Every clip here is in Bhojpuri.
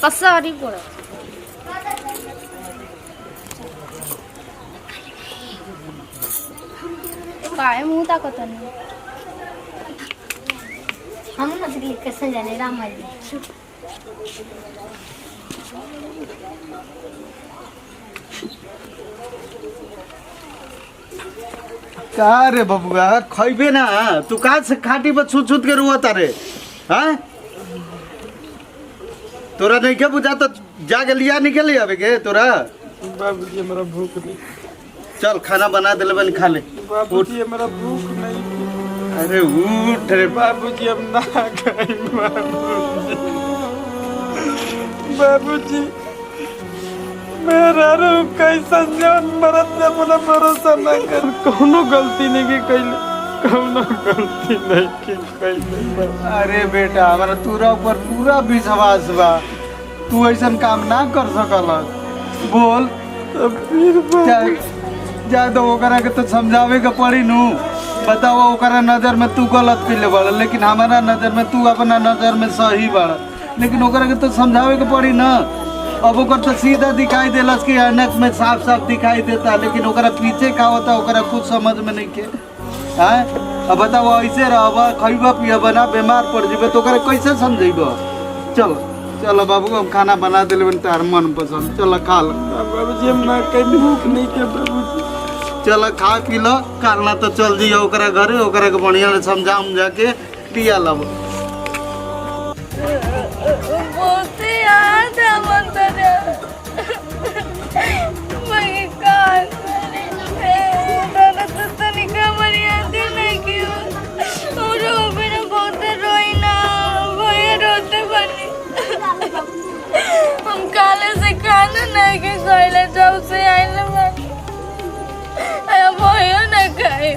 पसारी पड़ा काय मुंह ताकत नहीं हम नजर कैसे जाने राम जी का रे बबुआ खइबे ना तू का से खाटी पर छूट छूट के रुआ तारे हाँ तोरा नहीं के बुझा तो जाके लिया निकल आवे के तोरा बाबूजी मेरा भूख नहीं चल खाना बना दे बन खा ले बाबूजी मेरा भूख नहीं अरे उठ रे बाबूजी अब ना खाई बाबूजी मेरा रू कैसा जान मरत से अपना भरोसा ना कर कोनो गलती नहीं की कैले कोनो गलती नहीं की कैले अरे बेटा हमारा तोरा ऊपर पूरा विश्वास बा तू ऐसा काम ना कर सकल बोल जा तो ओकरा के तो समझावे के पड़ी नू बताओ ओकरा नजर में तू गलत पीले बड़ लेकिन हमारा नजर में तू अपना नजर में सही बड़ लेकिन ओकरा के तो समझावे के पड़ी ना अब ओकर तो सीधा दिखाई देलस कि अनक में साफ साफ दिखाई देता लेकिन ओकरा पीछे का होता ओकरा कुछ समझ में नहीं के हैं अब बताओ ऐसे रहबा खइबा पियबा ना बीमार पड़ जेबे तो ओकरा कैसे समझेबो चलो चलो बाबू हम खाना बना देले तार मन पसंद चलो खा लो बाबूजी हम ना कहीं भूख नहीं के बाबूजी चल खा पी लो कालना तो चल जाइए ओकरा घरे ओकरा के बढ़िया से समझा उमझा के पिया लब बहुत याद है मंदिर मैं कान तो तनिका मर्यादा नहीं की और मेरा बहुत रोई ना भैया रोते बनी हम काले से खाना नहीं के खाइले जब से आइले बनी भैया ना खाए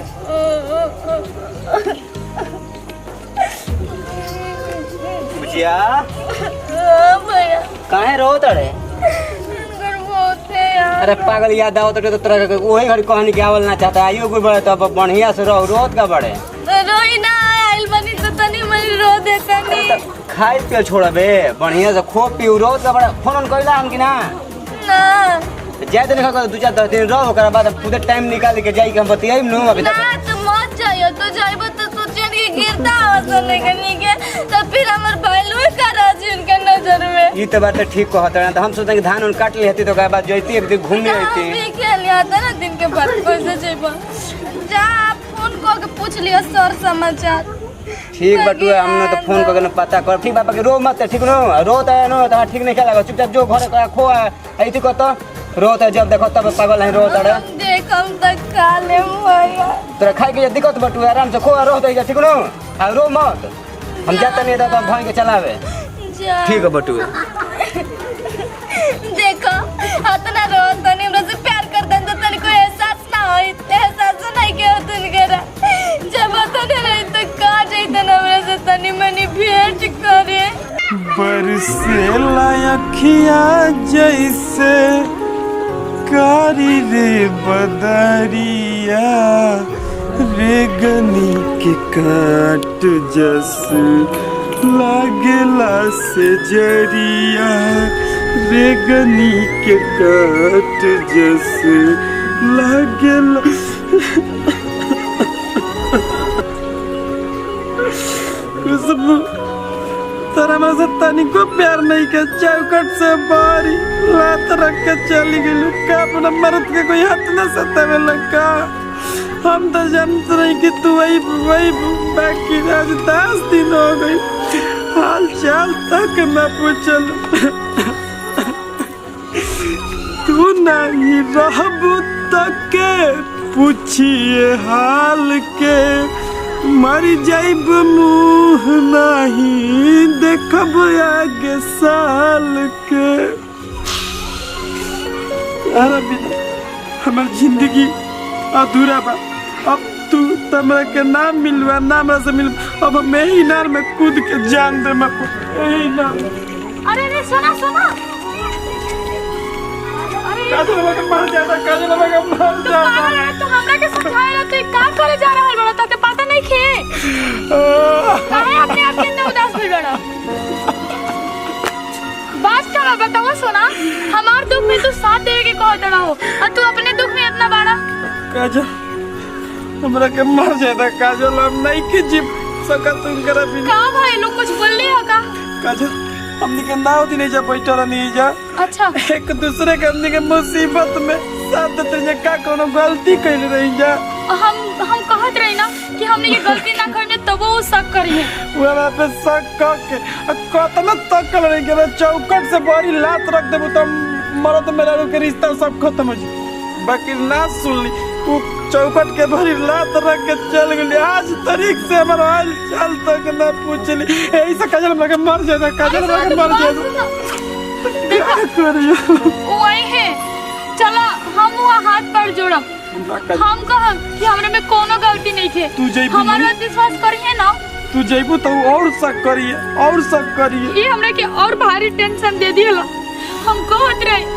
बुचिया भैया काहे रो तड़े अरे पागल याद आओ तो तोरा वही घड़ी कहानी के आवल ना चाहता आइयो कोई बड़े तो बढ़िया से रहो रोत का बड़े रोई ना आइल बनी तो तनी मनी रो दे तनी खाई पियल छोड़बे बढ़िया से खो पियो रोत का बड़ा फोन कइला हम कि ना ना जाए दिन का 2-4 दिन रहो ओकरा बाद पूरे टाइम निकाल के जाई के हम बतियाई नु अभी ना तक तो मत जाइयो तो जाइबो तो सोचिए कि गिरता हसन के तो फिर हमर भैलू करा जी उनके नजर में ई तो बात ठीक कहत है तो हम सोचते कि धान उन काट लेती तो ओकरा बाद जइती एक दिन घूमने आती भी के लिया था ना दिन के बाद कैसे जाइबो जा फोन को के पूछ लियो सर समाचार ठीक बटुए हमने तो फोन करके पता कर ठीक बाबा के रो मत ठीक नो रोत है नो तो ठीक नहीं खेला चुपचाप जो घर का खो है ऐती को तो रोत है जब देखो तब पागल है रोत अड़े देखम तक काले भैया तोरा खाए के दिक्कत बटुए आराम से खो रोत है ठीक नो आ रो मत हम जाते नहीं तो भाई के चलावे जा ठीक है बटुए देखो इतना रो तनी हमरा से प्यार करतन तो तनी को एहसास ना होई एहसास नहीं के तन करा जब तने रही तो का जइतन हमरा से तनी मनी भेंट करे बरसे लायखिया जैसे कारी रे बदरिया रेगनी के काट जस लागेला से जरिया रेगनी के काट जस लागेला खुशबू तारा हमरा से तनिको प्यार नहीं के चौकट से बारी लात रख के चली गई का अपना मर्द के कोई हाथ न सतावे लगा हम तो जानते नहीं कि तू वही बाकी आज 10 दिन हो गई हाल चाल तक न पूछल तू नहीं रहबू तक के पूछिए हाल के मर जाइब मुँह नहीं देखब आगे साल के अरे बिना हमार जिंदगी अधूरा बा अब तू तमरा के नाम मिलवा नाम से मिल अब मैं ही नार में कूद के जान दे मैं यही नाम अरे सुना सुना काजल लगे मर जाता काजल लगे मर जाता तो हमरा के समझाए तो का करे जा रहल बड़ा तके पता नहीं खे काहे अपने आप के उदास भइल बड़ा बात कष्ट है बताओ सोना, हमार दुख में तू साथ दे के कह दड़ा हो और तू अपने दुख में इतना बड़ा। काजल हमरा के मर जाता काजल, हम नहीं के जी सकत उनकरा बिना। का भाई लोग कुछ बोल रही हो का? काजल हमनी के नाव दिन जा बैठल नहीं जा, अच्छा एक दूसरे के हमनी के मुसीबत में साथ देते जे का कोनो गलती कैल रही जा। हम कहत रही ना कि हमने ये गलती ना करने तब वो शक करी है। वो हमरा पे शक करके कतना तक कर रही के चौकट से बारी लात रख देबो त मरद मेरा के रिश्ता सब खत्म हो जी। बाकी ना सुनली वो चौकट के भरी लात रख के चल गई। आज तारीख से हमारा हाल चाल तक ना पूछली। यही से काजल हमरा के मर जाता, काजल हमरा के मर जाता। क्या करियो वही है, चला हम वहाँ हाथ पैर जोड़म, हम कहब कि हमरे में कोनो गलती नहीं थे। तू जइबू हमारा विश्वास करिए ना, तू जइबू तो और शक करिए और शक करिए। ये हमरे के और भारी टेंशन दे दिया। हम कहत रहे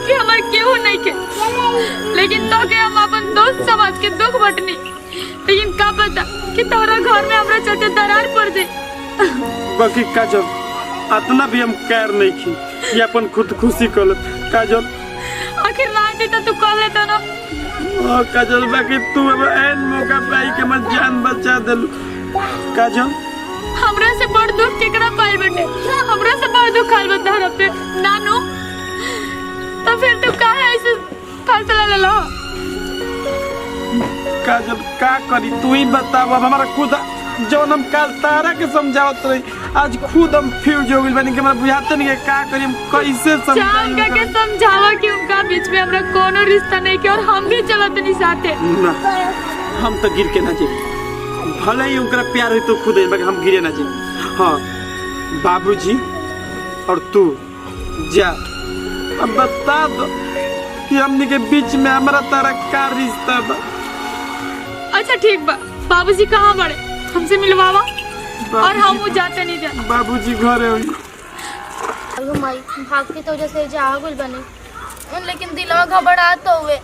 कि हमारे केहू नहीं के, लेकिन तो के हम अपन दोस्त समझ के दुख बटनी, लेकिन का पता कि तोरा घर में हमरा चलते दरार पड़ जाए। बाकी काजल इतना भी हम कैर नहीं की ये अपन खुद खुशी कर काजल। आखिर रात तो तू कह लेता ना। काजल बाकी तू अब ऐन मौका पाई के मैं जान बचा दिलू। काजल हमरा से बड़ दुख केकरा पाई बेटे, हमरा से बड़ दुख खाल बता रहा पे नानू। तो फिर तू काहे ऐसे फैसला ले लो? काजल का करी तू ही बताव। अब हमारा खुद जौन हम काल तारा के समझावत रही आज खुद हम फ्यूज हो गइल बानी कि हमरा बुझाते नहीं का करी, हम कैसे जान के समझावा कि उनका बीच में हमरा कोनो रिश्ता नहीं के और हम भी चलत नहीं साथे ना। हम तो गिर के ना जाए, भले ही उनका प्यार है तो खुद है हम गिरे ना जाए। हाँ बाबूजी और तू जा अब बता दो कि हमनी के बीच में हमारा तारा का रिश्ता बा। अच्छा ठीक बा, बाबूजी कहाँ बड़े हमसे मिलवावा और हम वो जाते नहीं जा। बाबूजी घरे होई। अयो माई भाग के तो वजह से जागुल बने, लेकिन दिलवा घबरात हुए।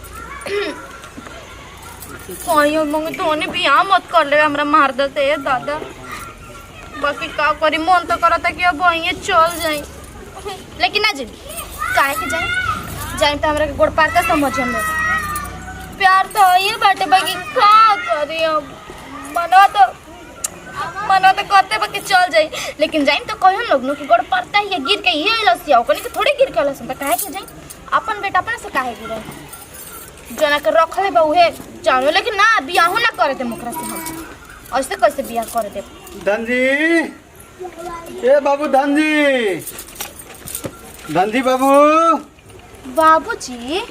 कहियो मंग तोने बियाह मत कर ले हमरा मार देते दादा। बाकी का करी मन तो करता कि अब वहीं चल जाई, लेकिन ना जी काहे के जाए तो हमरा के गोड़ पार का समझ में प्यार तो ये बाटे। बाकी का करी अब मनो तो करते बाकी चल जाई, लेकिन जाई तो कहन लोग नो कि गोड़ पड़ता ही गिर के ये लसिया ओकनी के थोड़ी गिर के लसन त काहे के जाई। अपन बेटा अपन से काहे गिरे जना के रखले बा उहे जानो, लेकिन ना बियाह ना करे दे मुकरा से। हम ऐसे कैसे बियाह करे दे? धनजी ए बाबू, धनजी धनजी बाबू। बाबूजी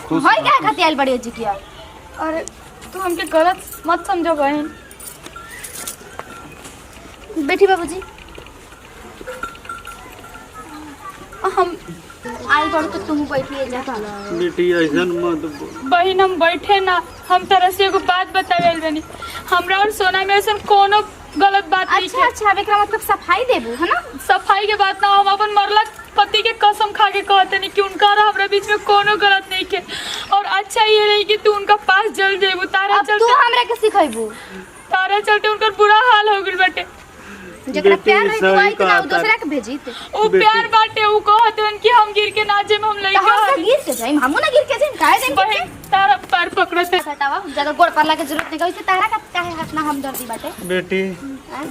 खुश होय क्या खाती आइल बड़ी जी किया? अरे तू हमके गलत मत समझो बहन। बैठी बाबूजी। हम आई बड़ तो तुम बैठिए जा। बेटी ऐसा मत बहन हम बैठे ना, हम तरह से एगो बात बतावेल बनी। हमरा और सोना में ऐसा कोनो गलत बात नहीं अच्छा अच्छा एकरा मतलब सफाई देबू है ना? सफाई के बात ना, हम अपन मरला पति के कसम खा के कहते नहीं कि उनका और हमरा बीच में कोनो गलत नहीं के। और अच्छा ये रही कि तू उनका पास जल जेबू, तारा अब तू चलते हमरा के सिखाइबू? तारा चलते उनका बुरा हाल हो गइल बाटे। जेकरा प्यार रही तो आई तो ना दूसरा के भेजी थे। वो प्यार बाटे वो कहते कि हम गिर के नाचे में हम तो लइका हम तो गिर के जाई, हमू ना गिर के जाई काहे जाई? बहन तारा पैर पकड़ते हटावा ज्यादा गोड़ पाला के जरूरत नहीं कइसे तारा का काहे हाथ ना हम दर्दी बाटे। बेटी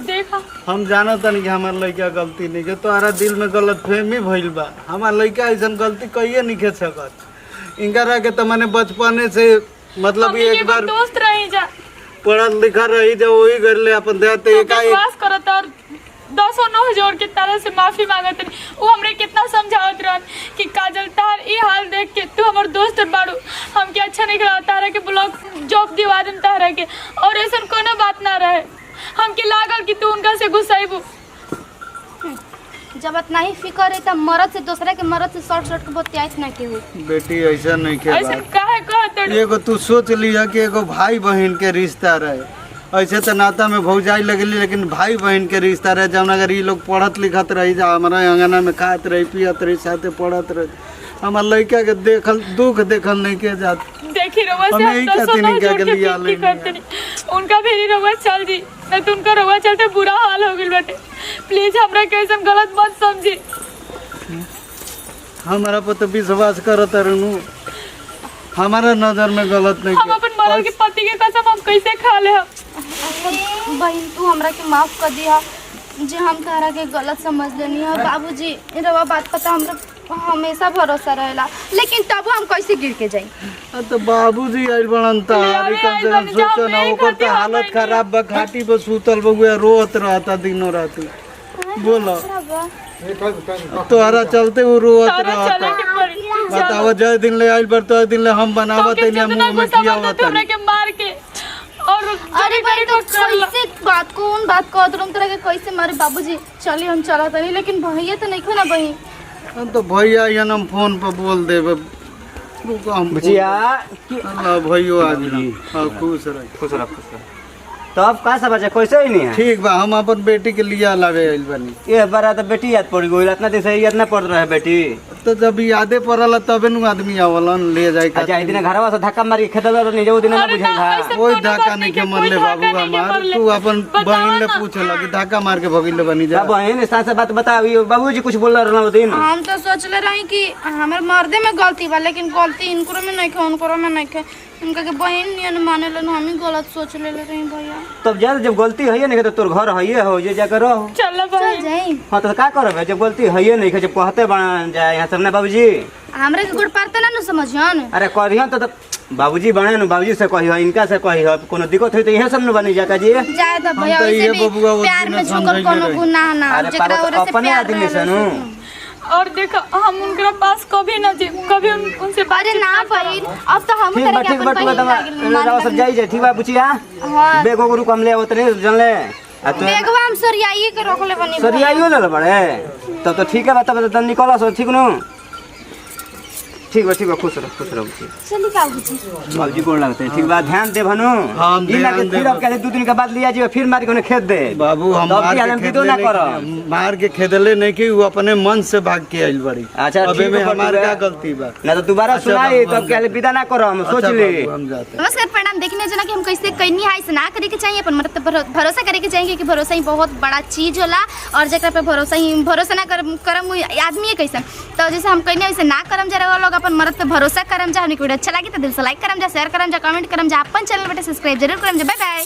देखा हम जानत नहीं कि हमार लड़का गलती नहीं के, तोहरा दिल में गलतफहमी भइल बा। हमार लड़का ऐसा गलती कहिए नहीं के सकत। इनकरा के तो मैंने बचपने से मतलब एक बार दोस्त रही जा, पढ़ल लिखा रही जब वही कर ले अपन देते विश्वास करत और 10 और 9 जोड़ के तारा से माफी मांगत रही। वो हमरे कितना समझावत रहन कि काजल तार ये हाल देख के तू हमर दोस्त बाड़ू, हमके अच्छा नहीं लगा तारा के ब्लॉक जॉब दिवा देन तारा के, और ऐसा कोनो बात ना रहे। हमके लागल कि तू उनका से गुस्साइबू। जब इतना ही फिकर है तब मरद से दूसरा के मरद से शॉर्ट शॉर्ट के बतियात ना के हो। बेटी ऐसा नहीं के ऐसा काहे कहत रही? एगो तू सोच लिया कि एगो भाई बहन के रिश्ता रहे। ऐसे तो नाता में भौजाई लगली, लेकिन भाई बहन के रिश्ता रहे। जब अगर ये लोग पढ़त लिखत रही जा हमारा अंगना में खात रही पियत रही साथे पढ़त रही, हमार लड़का के देखल दुख देखल नहीं के जात। देखी रवा से हम यही हम 10 और 9 कहते जोड़ के नहीं फिक्री करते नहीं। उनका भी रवा चल जी ना तो उनका रवा चलते बुरा हाल हो गइल बाटे। प्लीज हमरा के ऐसा गलत मत समझी। हमारा पर तो विश्वास करत रहनु, हमारा नजर में गलत नहीं हम अपन मरल के पति के कसम हम कैसे खा ले। बहन तू हमरा के माफ कर दिया जे हम तारा के गलत समझ लेनी है। बाबूजी रवा बात पता हमरा हमेशा भरोसा रहेला, लेकिन तब हम कैसे गिर के जाई। तो बाबूजी आइल बनन तारी कम से कम सोचो ना, ओकर तो हालत खराब बा, घाटी पर सुतल बगुआ रोत रहता दिनों राती। बोलो तोहरा चलते वो रोत रहता। बताओ जय दिन ले आइल बर तो दिन ले हम बनावत है मुंह में खियावत है के मार के। और अरे भाई तो कैसे बात कौन बात को तुम तरह के कैसे मारे। बाबूजी चलिए हम चला तनी, लेकिन भैया तो नहीं खो ना बहन। हम तो भैया या हम फोन पर बोल देबे। रुको हम बुचिया अल्लाह भैयो आ गई। हां खुश रह खुश रह खुश रह। तो अब का सब बच्चा कैसे ही नहीं है? ठीक बा, हम अपन बेटी के लिए लावे आइल बनी। ये बार तो बेटी याद पड़ गई, इतना दिन से याद ना पड़ रहा है बेटी। तो जब यादे पड़ल तबे नु आदमी आवलन ले जाए का। अच्छा दिन घरवा से धक्का मारी खेतल नहीं जो दिन ना बुझाई था। कोई धक्का नहीं के मरले बाबू हमार। तू अपन बहन ले पूछ लगी धक्का मार के भगिल बनी जा। बहन साथ से बात बतावी, बाबूजी कुछ बोल रहा ना दिन। हम तो सोचले रही कि हमर मर्दे में गलती बा, लेकिन गलती इनको में नहीं है उनको में नहीं है। उनका के बहन नहीं माने लन, हम ही गलत सोच ले रही भैया। तब ज्यादा जब गलती है नहीं तो तोर घर है हो जे जाकर रहो। चल चल जाई। हाँ तो का करबे जब गलती है नहीं जब कहते बना जाए यहाँ सब ना बाबूजी। हमरे के गुड़ पड़ते ना समझियन। अरे कहियन तो बाबूजी बने न, बाबूजी से कही इनका से कही कोनो दिक्कत हुई तो यह सब न बनी जाता जी। जाए तो भैया तो वैसे ये भी बबुआ वो प्यार दिन में समझ झुकल कोनो रही। गुनाह ना। अरे जेकरा पर ओरे से अपने प्यार आदमी से रहेला नु। और देखो हम उनके पास कभी ना जी कभी उनसे अरे ना बहन, अब तो हम ठीक बा तरह के ठीक बा अपन तू बहन तब लागिल रवा सब जाई जे ठीक बा बुचिया। हां बेगो गुरु कम ले उतरे जन ले आ तो बेगवा हम सरियाई के रखले बनी। सरियाइयो ले बड़े तब तो ठीक है तब तो निकल सो ठीक नु। ठीक बा खुश रह बुचिया। चली का बुची बाबूजी गोड़ लगते ठीक बा ध्यान दे भनु। हम दिन ध्यान के देब। फिर अब कहले 2 दिन के बाद लिया जी फिर मार के खेत दे। बाबू हम तब मार की आलम के विदो ना कर। मार के खेदले नहीं कि वो अपने मन से भाग के आइल बड़ी। अच्छा अबे ठीक में बा, हमार ठीक क्या बा। गलती बा? ना तो दोबारा अच्छा सुनाई बाबू, तब कहले विदा ना करो हम सोच अच्छा ले। बाबू, हम जाते। नमस्कार प्रणाम। देखने जना कि हम कैसे कहीं है ऐसे ना करे के चाहिए, अपन मतलब भरोसा करे के चाहिए कि भरोसा ही बहुत बड़ा चीज होला। और जेकरा पे भरोसा ना करम आदमी है कैसे। तो जैसे हम कहीं वैसे ना करम जा रहे लोग अपन मर्द पे भरोसा करम जा। वीडियो अच्छा लगी तो दिल से लाइक करम जा, शेयर करम जा, कमेंट करम जा, अपन चैनल बेटे सब्सक्राइब जरूर करम जा। Bye by.